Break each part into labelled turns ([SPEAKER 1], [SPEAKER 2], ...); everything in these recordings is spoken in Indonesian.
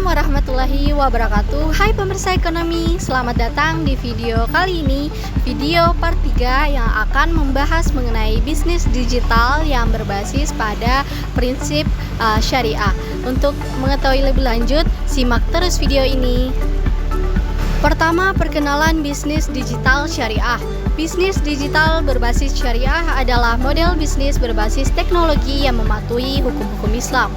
[SPEAKER 1] Assalamualaikum warahmatullahi wabarakatuh. Hai pemirsa ekonomi, selamat datang di video kali ini, video part 3 yang akan membahas mengenai bisnis digital yang berbasis pada prinsip syariah. Untuk mengetahui lebih lanjut, simak terus video ini. Pertama, perkenalan bisnis digital syariah. Bisnis digital berbasis syariah adalah model bisnis berbasis teknologi yang mematuhi hukum-hukum Islam.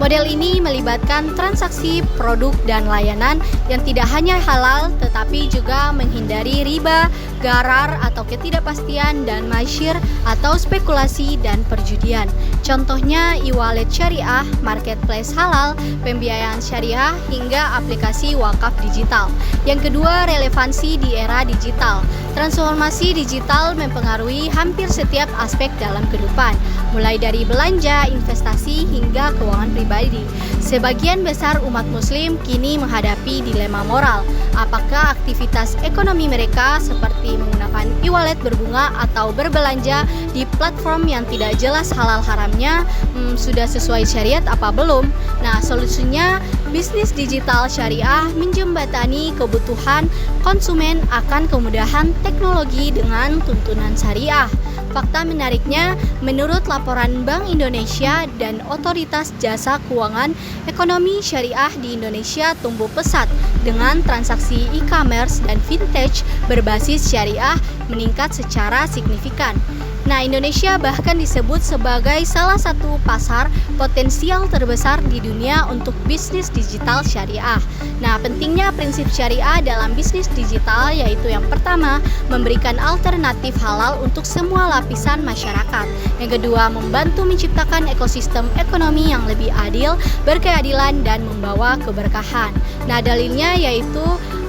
[SPEAKER 1] Model ini melibatkan transaksi produk dan layanan yang tidak hanya halal tetapi juga menghindari riba, gharar atau ketidakpastian dan masyir atau spekulasi dan perjudian. Contohnya e-wallet syariah, marketplace halal, pembiayaan syariah hingga aplikasi wakaf digital. Yang kedua, relevansi di era digital. Transformasi digital mempengaruhi hampir setiap aspek dalam kehidupan, mulai dari belanja, investasi, hingga keuangan pribadi. Sebagian besar umat muslim kini menghadapi dilema moral. Apakah aktivitas ekonomi mereka seperti menggunakan e-wallet berbunga atau berbelanja di platform yang tidak jelas halal haramnya sudah sesuai syariat apa belum? Nah, solusinya bisnis digital syariah menjembatani kebutuhan konsumen akan kemudahan teknologi dengan tuntunan syariah. Fakta menariknya, menurut laporan Bank Indonesia dan Otoritas Jasa Keuangan, ekonomi syariah di Indonesia tumbuh pesat dengan transaksi e-commerce dan vintage berbasis syariah meningkat secara signifikan. Nah, Indonesia bahkan disebut sebagai salah satu pasar potensial terbesar di dunia untuk bisnis digital syariah. Nah, pentingnya prinsip syariah dalam bisnis digital yaitu yang pertama, memberikan alternatif halal untuk semua lapisan masyarakat. Yang kedua, membantu menciptakan ekosistem ekonomi yang lebih adil, berkeadilan, dan membawa keberkahan. Nah, dalilnya yaitu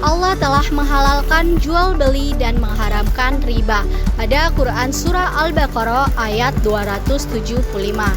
[SPEAKER 1] Allah telah menghalalkan jual beli dan mengharamkan riba pada Quran Surah Al-Baqarah ayat 275.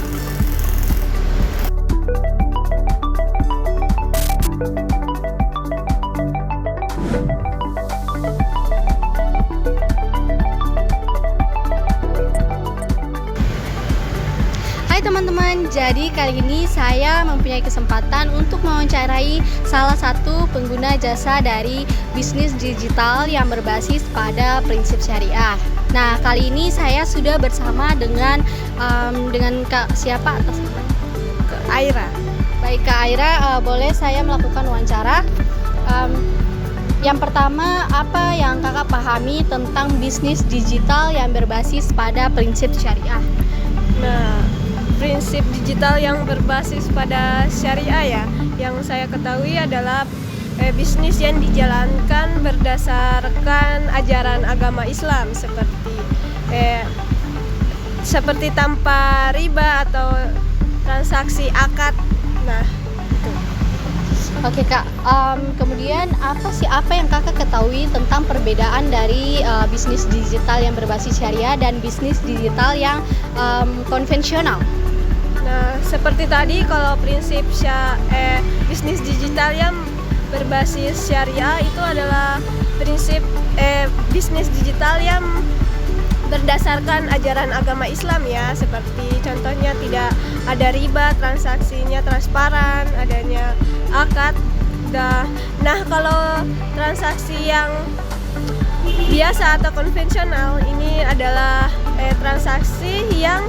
[SPEAKER 1] Hai teman-teman, jadi kali ini saya mempunyai kesempatan untuk mewawancarai salah satu pengguna jasa dari bisnis digital yang berbasis pada prinsip syariah. Nah, kali ini saya sudah bersama dengan Kak siapa atas nama?
[SPEAKER 2] Kak Aira.
[SPEAKER 1] Baik Kak Aira, boleh saya melakukan wawancara? Yang pertama, apa yang Kakak pahami tentang bisnis digital yang berbasis pada prinsip syariah?
[SPEAKER 2] Nah, prinsip digital yang berbasis pada syariah yang saya ketahui adalah bisnis yang dijalankan berdasarkan ajaran agama Islam seperti tanpa riba atau transaksi akad. Nah, itu.
[SPEAKER 1] Oke Kak, kemudian apa yang Kakak ketahui tentang perbedaan dari bisnis digital yang berbasis syariah dan bisnis digital yang konvensional?
[SPEAKER 2] Nah, seperti tadi kalau prinsip bisnis digital yang berbasis syariah itu adalah prinsip bisnis digital yang berdasarkan ajaran agama Islam seperti contohnya tidak ada riba, transaksinya transparan, adanya akad. Nah, kalau transaksi yang biasa atau konvensional ini adalah transaksi yang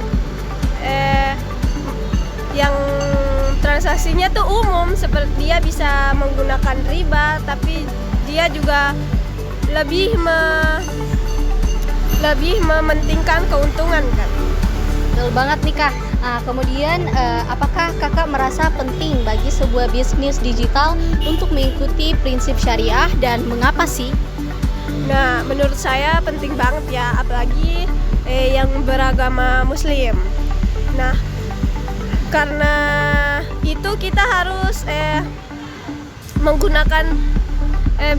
[SPEAKER 2] transaksinya tuh umum, seperti dia bisa menggunakan riba tapi dia juga lebih mementingkan keuntungan kan.
[SPEAKER 1] Betul banget nih Kak. Kemudian apakah Kakak merasa penting bagi sebuah bisnis digital untuk mengikuti prinsip syariah dan mengapa sih?
[SPEAKER 2] Nah, menurut saya penting banget apalagi yang beragama muslim. Nah, karena itu kita harus menggunakan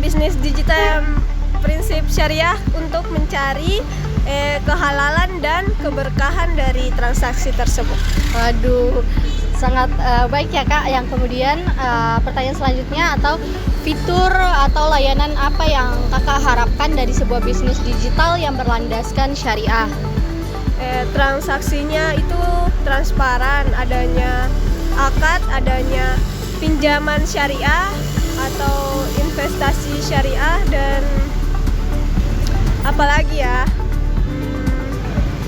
[SPEAKER 2] bisnis digital prinsip syariah untuk mencari kehalalan dan keberkahan dari transaksi tersebut.
[SPEAKER 1] Waduh, sangat baik ya Kak. Yang kemudian pertanyaan selanjutnya atau fitur atau layanan apa yang Kakak harapkan dari sebuah bisnis digital yang berlandaskan syariah?
[SPEAKER 2] Transaksinya itu transparan, adanya akad, adanya pinjaman syariah atau investasi syariah, dan apalagi ya,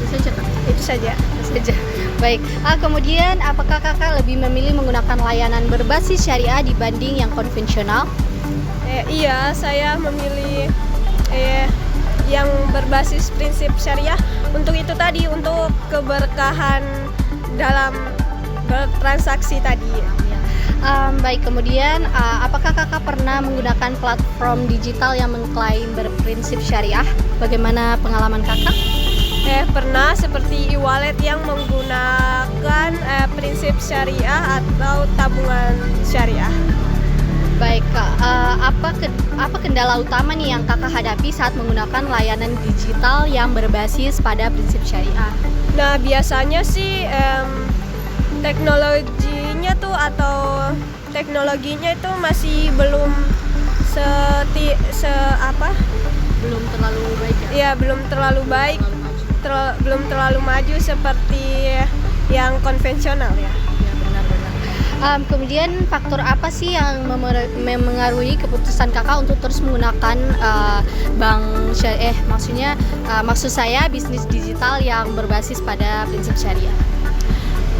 [SPEAKER 1] Itu saja, Kak.
[SPEAKER 2] itu saja.
[SPEAKER 1] Saja. Baik. Kemudian apakah kakak lebih memilih menggunakan layanan berbasis syariah dibanding yang konvensional?
[SPEAKER 2] Iya, saya memilih yang berbasis prinsip syariah untuk itu tadi, untuk keberkahan dalam bertransaksi tadi.
[SPEAKER 1] Baik, kemudian apakah kakak pernah menggunakan platform digital yang mengklaim berprinsip syariah? Bagaimana pengalaman kakak?
[SPEAKER 2] Pernah, seperti e-wallet yang menggunakan prinsip syariah atau tabungan syariah.
[SPEAKER 1] Baik, Kak. Apa kendala utama nih yang kakak hadapi saat menggunakan layanan digital yang berbasis pada prinsip syariah?
[SPEAKER 2] Nah, biasanya sih teknologinya itu masih belum
[SPEAKER 1] Belum terlalu baik ya?
[SPEAKER 2] ya belum terlalu baik, belum terlalu maju seperti yang konvensional ya.
[SPEAKER 1] Ya, benar-benar. Kemudian faktor apa sih yang memengaruhi keputusan kakak untuk terus menggunakan maksud saya bisnis digital yang berbasis pada prinsip syariah?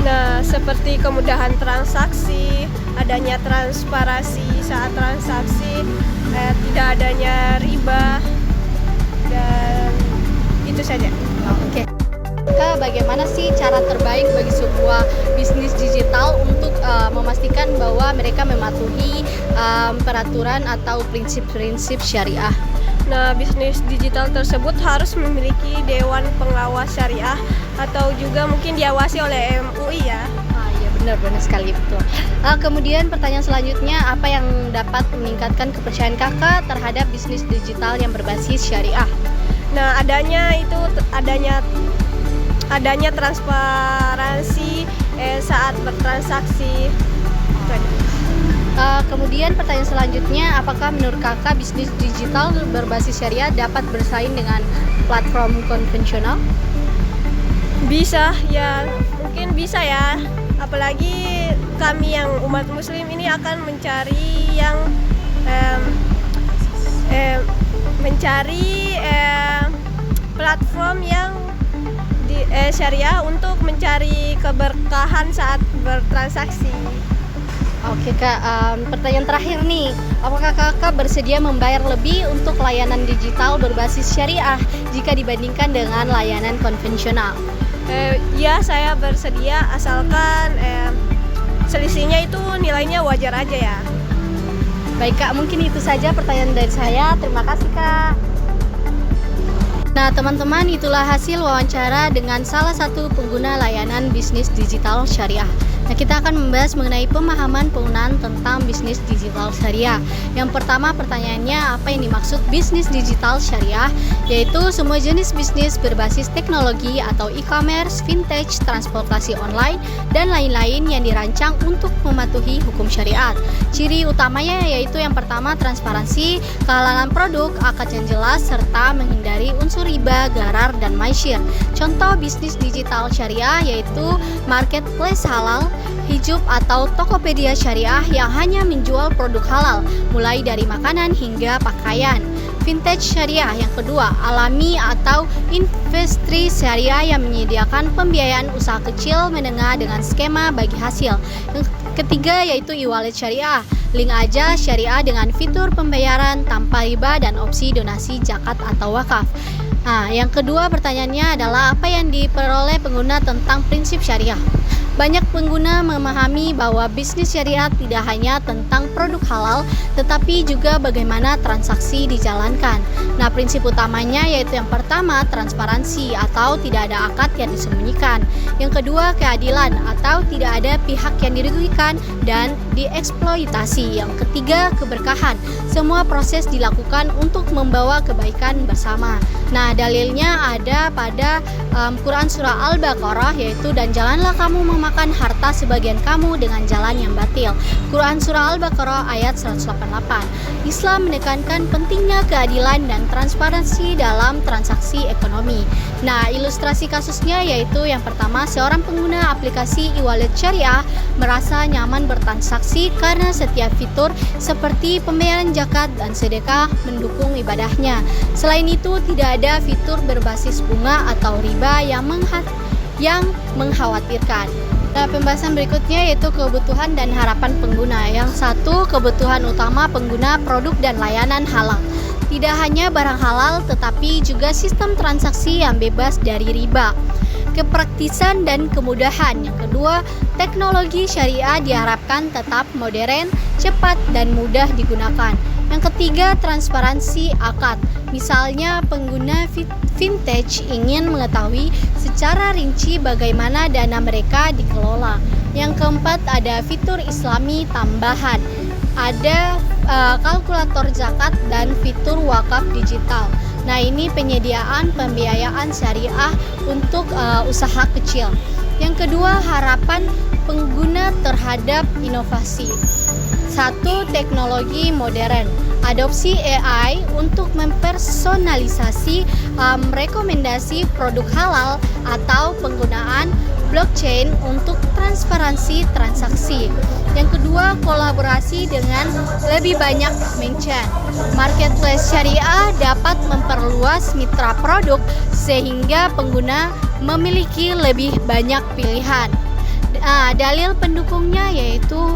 [SPEAKER 2] Nah, seperti kemudahan transaksi, adanya transparansi saat transaksi, tidak adanya riba, dan itu saja.
[SPEAKER 1] Oke. Kak, bagaimana sih cara terbaik bagi sebuah bisnis digital untuk memastikan bahwa mereka mematuhi peraturan atau prinsip-prinsip syariah?
[SPEAKER 2] Nah, bisnis digital tersebut harus memiliki dewan pengawas syariah atau juga mungkin diawasi oleh MUI ya.
[SPEAKER 1] Iya, benar sekali, betul. Kemudian pertanyaan selanjutnya, apa yang dapat meningkatkan kepercayaan kakak terhadap bisnis digital yang berbasis syariah?
[SPEAKER 2] Nah, adanya transparansi saat bertransaksi.
[SPEAKER 1] Kemudian pertanyaan selanjutnya, apakah menurut kakak bisnis digital berbasis syariah dapat bersaing dengan platform konvensional?
[SPEAKER 2] Bisa ya, mungkin bisa ya. Apalagi kami yang umat muslim ini akan mencari yang platform yang syariah untuk mencari keberkahan saat bertransaksi.
[SPEAKER 1] Oke, Kak, pertanyaan terakhir nih, apakah kakak bersedia membayar lebih untuk layanan digital berbasis syariah jika dibandingkan dengan layanan konvensional?
[SPEAKER 2] Ya, saya bersedia asalkan selisihnya itu nilainya wajar aja ya.
[SPEAKER 1] Baik, Kak, mungkin itu saja pertanyaan dari saya. Terima kasih, Kak. Nah, teman-teman, itulah hasil wawancara dengan salah satu pengguna layanan bisnis digital syariah. Nah, kita akan membahas mengenai pemahaman penggunaan tentang bisnis digital syariah. Yang pertama, pertanyaannya, apa yang dimaksud bisnis digital syariah? Yaitu semua jenis bisnis berbasis teknologi atau e-commerce, vintage, transportasi online, dan lain-lain yang dirancang untuk mematuhi hukum syariat. Ciri utamanya yaitu yang pertama, transparansi, kehalalan produk, akad yang jelas, serta menghindari unsur riba, gharar, dan maisir. Contoh bisnis digital syariah yaitu marketplace halal, hijab atau Tokopedia syariah yang hanya menjual produk halal, mulai dari makanan hingga pakaian. Vintage syariah yang kedua, alami atau investri syariah yang menyediakan pembiayaan usaha kecil menengah dengan skema bagi hasil. Yang ketiga yaitu e-wallet syariah, link aja syariah dengan fitur pembayaran tanpa riba dan opsi donasi zakat atau wakaf. Nah, yang kedua pertanyaannya adalah apa yang diperoleh pengguna tentang prinsip syariah? Banyak pengguna memahami bahwa bisnis syariah tidak hanya tentang produk halal, tetapi juga bagaimana transaksi dijalankan. Nah, prinsip utamanya yaitu yang pertama, transparansi atau tidak ada akad yang disembunyikan. Yang kedua, keadilan atau tidak ada pihak yang dirugikan dan dieksploitasi. Yang ketiga, keberkahan. Semua proses dilakukan untuk membawa kebaikan bersama. Nah, dalilnya ada pada Quran Surah Al-Baqarah yaitu, dan janganlah kamu memakan harta sebagian kamu dengan jalan yang batil. Quran Surah Al-Baqarah ayat 180. 88. Islam menekankan pentingnya keadilan dan transparansi dalam transaksi ekonomi. Nah, ilustrasi kasusnya yaitu yang pertama, seorang pengguna aplikasi e-wallet syariah merasa nyaman bertransaksi karena setiap fitur seperti pembayaran zakat dan sedekah mendukung ibadahnya. Selain itu, tidak ada fitur berbasis bunga atau riba yang mengkhawatirkan. Nah, pembahasan berikutnya yaitu kebutuhan dan harapan pengguna. Yang satu, kebutuhan utama pengguna produk dan layanan halal. Tidak hanya barang halal, tetapi juga sistem transaksi yang bebas dari riba. Kepraktisan dan kemudahan. Yang kedua, teknologi syariah diharapkan tetap modern, cepat, dan mudah digunakan. Yang ketiga, transparansi akad. Misalnya, pengguna vintage ingin mengetahui secara rinci bagaimana dana mereka dikelola. Yang keempat, ada fitur Islami tambahan. Ada kalkulator zakat dan fitur wakaf digital. Nah, ini penyediaan pembiayaan syariah untuk usaha kecil. Yang kedua, harapan pengguna terhadap inovasi. Satu, teknologi modern. Adopsi AI untuk mempersonalisasi rekomendasi produk halal atau penggunaan blockchain untuk transparansi transaksi. Yang kedua, kolaborasi dengan lebih banyak merchant. Marketplace syariah dapat memperluas mitra produk sehingga pengguna memiliki lebih banyak pilihan. Dalil pendukungnya yaitu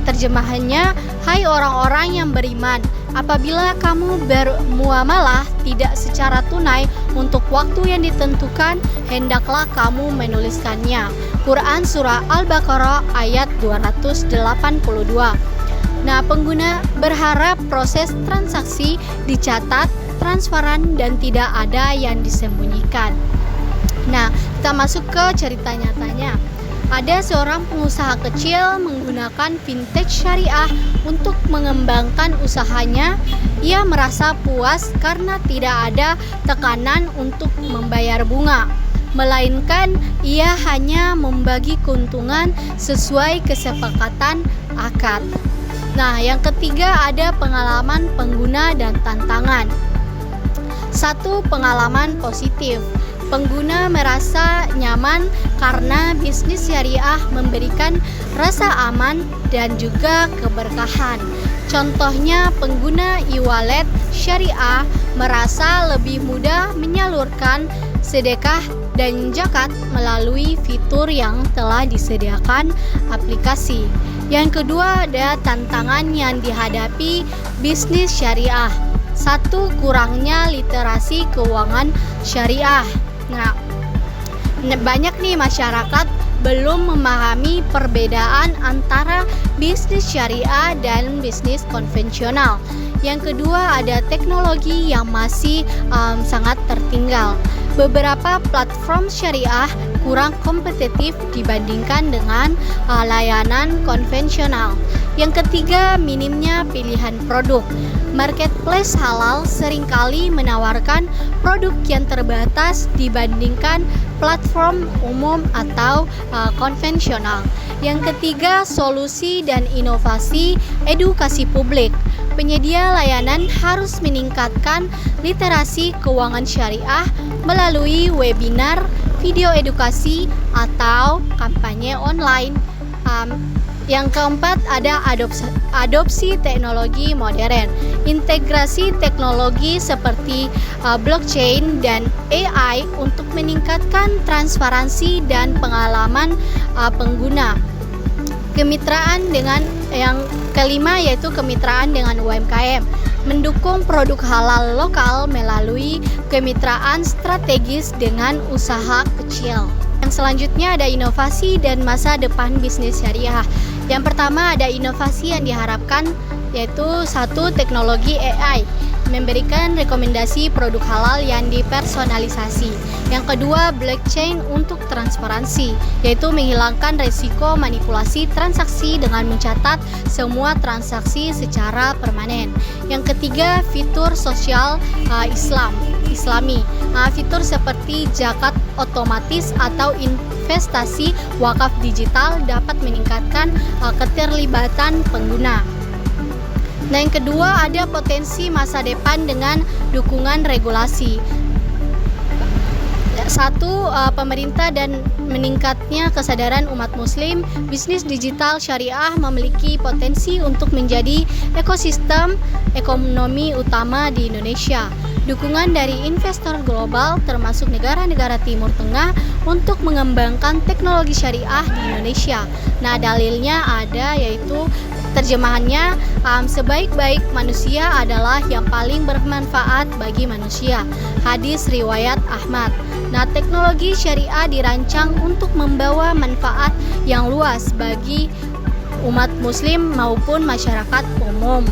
[SPEAKER 1] terjemahannya, hai orang-orang yang beriman, apabila kamu bermuamalah tidak secara tunai untuk waktu yang ditentukan, hendaklah kamu menuliskannya. Quran Surah Al-Baqarah ayat 282. Nah, pengguna berharap proses transaksi dicatat, transparan, dan tidak ada yang disembunyikan. Nah, kita masuk ke cerita nyatanya. Ada seorang pengusaha kecil menggunakan vintage syariah untuk mengembangkan usahanya. Ia merasa puas karena tidak ada tekanan untuk membayar bunga, melainkan ia hanya membagi keuntungan sesuai kesepakatan akad. Nah, yang ketiga ada pengalaman pengguna dan tantangan. Satu, pengalaman positif. Pengguna merasa nyaman karena bisnis syariah memberikan rasa aman dan juga keberkahan. Contohnya, pengguna e-wallet syariah merasa lebih mudah menyalurkan sedekah dan zakat melalui fitur yang telah disediakan aplikasi. Yang kedua, ada tantangan yang dihadapi bisnis syariah. Satu, kurangnya literasi keuangan syariah. Nah, banyak nih masyarakat belum memahami perbedaan antara bisnis syariah dan bisnis konvensional. Yang kedua, ada teknologi yang masih sangat tertinggal. Beberapa platform syariah kurang kompetitif dibandingkan dengan layanan konvensional. Yang ketiga, minimnya pilihan produk. Marketplace halal seringkali menawarkan produk yang terbatas dibandingkan platform umum atau konvensional. Yang ketiga, solusi dan inovasi edukasi publik. Penyedia layanan harus meningkatkan literasi keuangan syariah melalui webinar, video edukasi, atau kampanye online. Yang keempat, ada adopsi teknologi modern. Integrasi teknologi seperti blockchain dan AI untuk meningkatkan transparansi dan pengalaman pengguna. Kemitraan dengan yang kelima yaitu kemitraan dengan UMKM. Mendukung produk halal lokal melalui kemitraan strategis dengan usaha kecil. Yang selanjutnya ada inovasi dan masa depan bisnis syariah. Yang pertama ada inovasi yang diharapkan yaitu satu, teknologi AI memberikan rekomendasi produk halal yang dipersonalisasi. Yang kedua, blockchain untuk transparansi, yaitu menghilangkan risiko manipulasi transaksi dengan mencatat semua transaksi secara permanen. Yang ketiga, fitur sosial Islami. Fitur seperti zakat otomatis atau investasi wakaf digital dapat meningkatkan keterlibatan pengguna. Nah, yang kedua ada potensi masa depan dengan dukungan regulasi. Satu, pemerintah dan meningkatnya kesadaran umat muslim, bisnis digital syariah memiliki potensi untuk menjadi ekosistem ekonomi utama di Indonesia. Dukungan dari investor global termasuk negara-negara Timur Tengah untuk mengembangkan teknologi syariah di Indonesia. Nah, dalilnya ada, yaitu terjemahannya, sebaik-baik manusia adalah yang paling bermanfaat bagi manusia. Hadis riwayat Ahmad. Nah, teknologi syariah dirancang untuk membawa manfaat yang luas bagi umat muslim maupun masyarakat umum.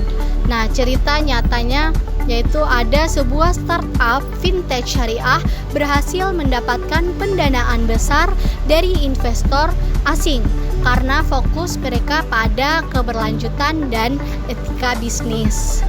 [SPEAKER 1] Nah, cerita nyatanya yaitu ada sebuah startup fintech syariah berhasil mendapatkan pendanaan besar dari investor asing karena fokus mereka pada keberlanjutan dan etika bisnis.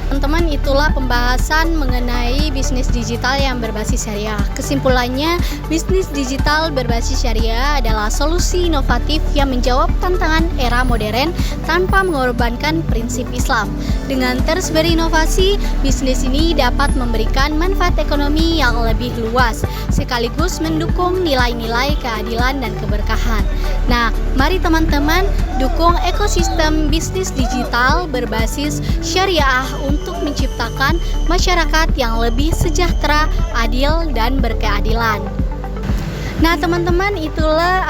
[SPEAKER 1] Teman-teman, itulah pembahasan mengenai bisnis digital yang berbasis syariah. Kesimpulannya, bisnis digital berbasis syariah adalah solusi inovatif yang menjawab tantangan era modern tanpa mengorbankan prinsip Islam. Dengan terus berinovasi, bisnis ini dapat memberikan manfaat ekonomi yang lebih luas, sekaligus mendukung nilai-nilai keadilan dan keberkahan. Nah, mari teman-teman dukung ekosistem bisnis digital berbasis syariah untuk menciptakan masyarakat yang lebih sejahtera, adil, dan berkeadilan. Nah, teman-teman, itulah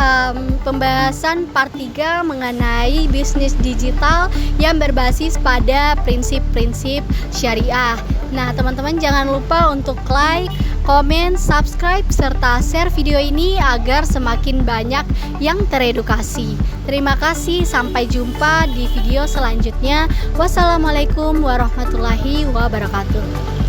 [SPEAKER 1] pembahasan part 3 mengenai bisnis digital yang berbasis pada prinsip-prinsip syariah. Nah, teman-teman jangan lupa untuk like, komen, subscribe, serta share video ini agar semakin banyak yang teredukasi. Terima kasih, sampai jumpa di video selanjutnya. Wassalamualaikum warahmatullahi wabarakatuh.